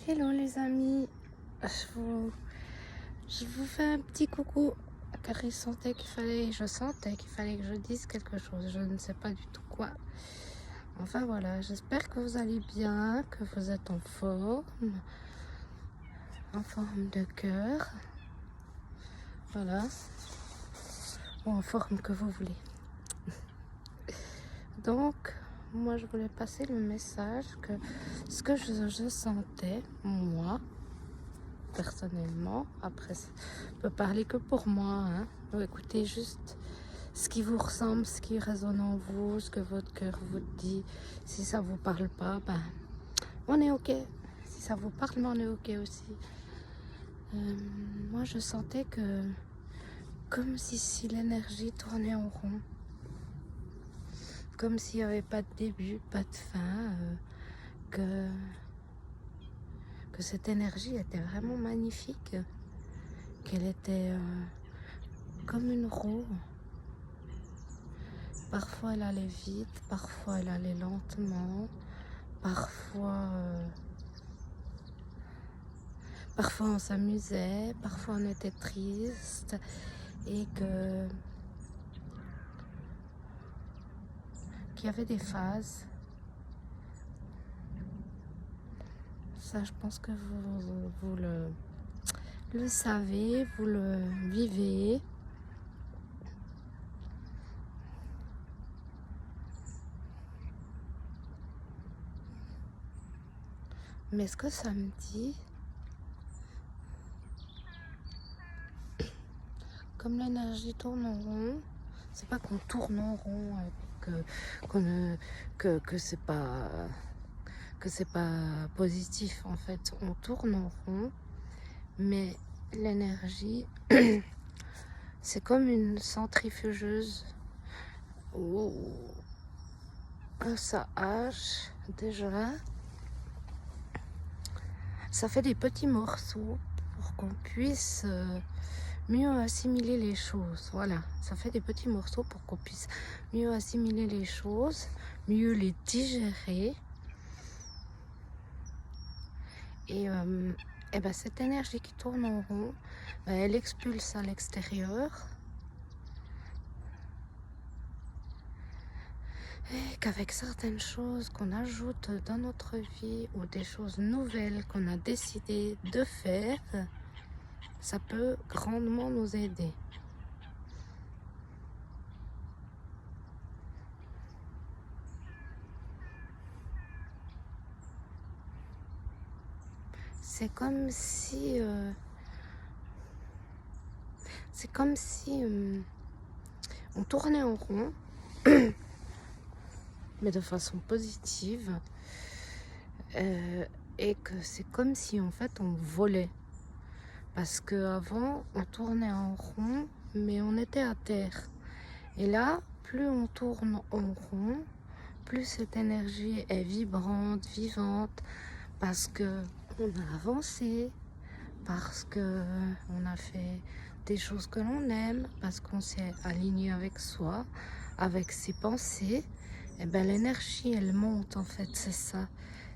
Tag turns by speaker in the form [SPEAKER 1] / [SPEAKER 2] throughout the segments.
[SPEAKER 1] Hello les amis, je vous fais un petit coucou car je sentais qu'il fallait que je dise quelque chose, je ne sais pas du tout quoi. Enfin voilà, j'espère que vous allez bien, que vous êtes en forme de cœur, voilà, ou en forme que vous voulez. Donc, moi je voulais passer le message que ce que je sentais, moi, personnellement, après je peux parler que pour moi, hein. Donc, écoutez juste ce qui vous ressemble, ce qui résonne en vous, ce que votre cœur vous dit. Si ça vous parle pas, ben on est ok. Si ça vous parle, on est ok aussi. Moi je sentais que comme si l'énergie tournait en rond, comme s'il n'y avait pas de début, pas de fin, que cette énergie était vraiment magnifique, qu'elle était comme une roue. Parfois elle allait vite, parfois elle allait lentement, parfois on s'amusait, parfois on était triste et qu'il y avait des phases. Ça, je pense que vous le savez, vous le vivez. Mais ce que ça me dit, comme l'énergie tourne en rond, c'est pas qu'on tourne en rond, que c'est pas positif en fait. On tourne en rond, mais l'énergie, c'est comme une centrifugeuse où ça hache déjà. Ça fait des petits morceaux pour qu'on puisse mieux assimiler les choses. Voilà, ça fait des petits morceaux pour qu'on puisse mieux assimiler les choses, mieux les digérer. Et ben, cette énergie qui tourne en rond, ben, elle expulse à l'extérieur. Et qu'avec certaines choses qu'on ajoute dans notre vie ou des choses nouvelles qu'on a décidé de faire, ça peut grandement nous aider. C'est comme si on tournait en rond, mais de façon positive, et que c'est comme si en fait on volait. Parce qu'avant on tournait en rond, mais on était à terre. Et là, plus on tourne en rond, plus cette énergie est vibrante, vivante, parce que on a avancé, parce que on a fait des choses que l'on aime, parce qu'on s'est aligné avec soi, avec ses pensées. Et ben l'énergie elle monte en fait, c'est ça.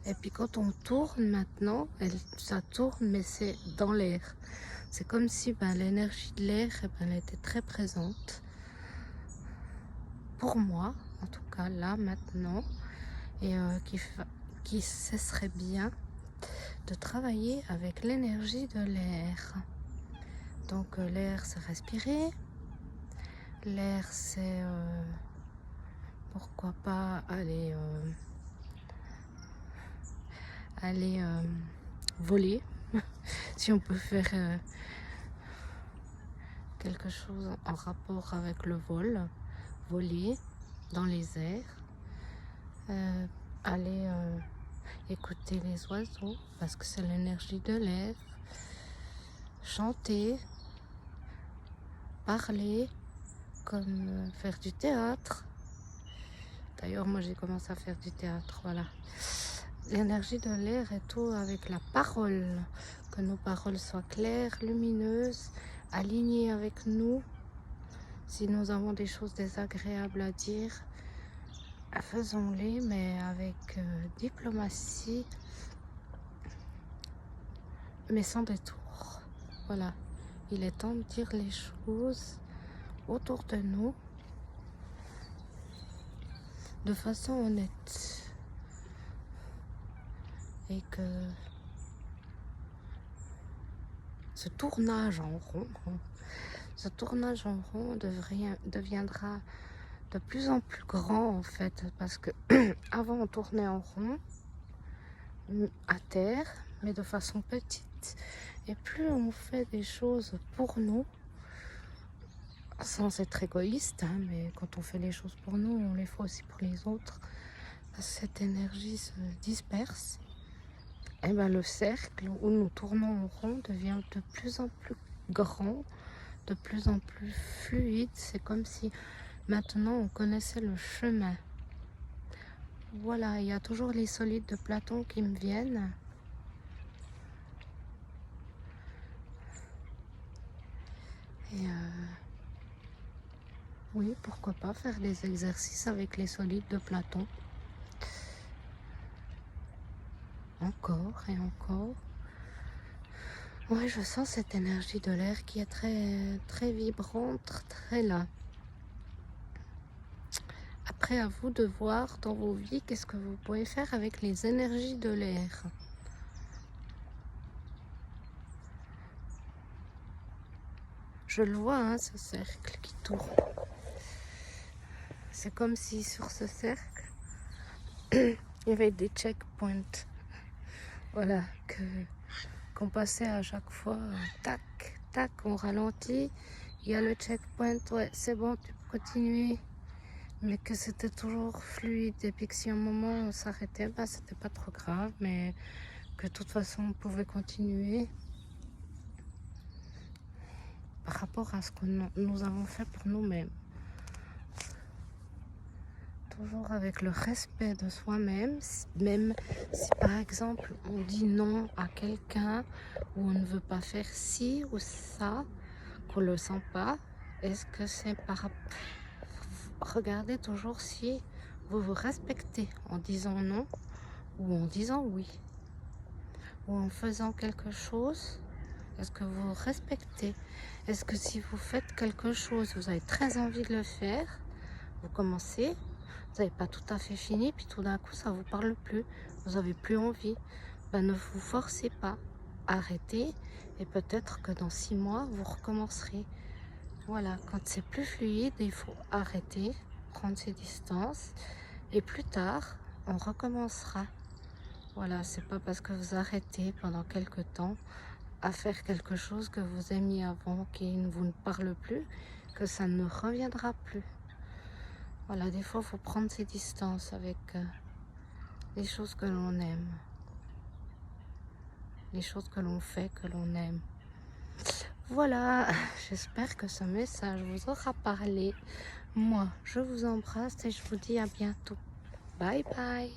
[SPEAKER 1] Et puis quand on tourne maintenant, ça tourne mais c'est dans l'air. C'est comme si ben, l'énergie de l'air elle était très présente pour moi, en tout cas là maintenant, et qui cesserait bien de travailler avec l'énergie de l'air. Donc l'air c'est respirer, l'air c'est pourquoi pas aller voler, si on peut faire quelque chose en rapport avec le vol, voler dans les airs, aller écouter les oiseaux parce que c'est l'énergie de l'air, chanter, parler, comme faire du théâtre. D'ailleurs moi j'ai commencé à faire du théâtre, voilà. L'énergie de l'air est tout avec la parole, que nos paroles soient claires, lumineuses, alignées avec nous. Si nous avons des choses désagréables à dire, faisons-les, mais avec diplomatie, mais sans détour. Voilà, il est temps de dire les choses autour de nous de façon honnête. Et que ce tournage en rond, deviendra de plus en plus grand en fait, parce que avant on tournait en rond à terre, mais de façon petite. Et plus on fait des choses pour nous, sans être égoïste, hein, mais quand on fait les choses pour nous, on les fait aussi pour les autres. Cette énergie se disperse. Et ben le cercle où nous tournons en rond devient de plus en plus grand, de plus en plus fluide. C'est comme si maintenant on connaissait le chemin. Voilà, il y a toujours les solides de Platon qui me viennent. Et oui, pourquoi pas faire des exercices avec les solides de Platon. Encore et encore. Ouais, je sens cette énergie de l'air qui est très, très vibrante, très là. Après, à vous de voir dans vos vies qu'est-ce que vous pouvez faire avec les énergies de l'air. Je le vois, hein, ce cercle qui tourne. C'est comme si sur ce cercle, il y avait des checkpoints. Voilà, qu'on passait à chaque fois. Tac, tac, on ralentit. Il y a le checkpoint, ouais, c'est bon, tu peux continuer. Mais que c'était toujours fluide. Et puis que si un moment on s'arrêtait, bah, c'était pas trop grave. Mais que de toute façon, on pouvait continuer. Par rapport à ce que nous avons fait pour nous-mêmes. Toujours avec le respect de soi-même, même si par exemple on dit non à quelqu'un ou on ne veut pas faire ci ou ça, qu'on ne le sent pas, est-ce que c'est par... Regardez toujours si vous vous respectez en disant non ou en disant oui. Ou en faisant quelque chose, est-ce que vous respectez? Est-ce que si vous faites quelque chose, vous avez très envie de le faire, vous commencez, vous n'avez pas tout à fait fini, puis tout d'un coup ça vous parle plus, vous n'avez plus envie, ben ne vous forcez pas, arrêtez, et peut-être que dans 6 mois vous recommencerez. Voilà, quand c'est plus fluide, il faut arrêter, prendre ses distances, et plus tard on recommencera. Voilà, c'est pas parce que vous arrêtez pendant quelque temps à faire quelque chose que vous aimiez avant, qui ne vous parle plus, que ça ne reviendra plus. Voilà, des fois, il faut prendre ses distances avec les choses que l'on aime. Les choses que l'on fait, que l'on aime. Voilà, j'espère que ce message vous aura parlé. Moi, je vous embrasse et je vous dis à bientôt. Bye bye.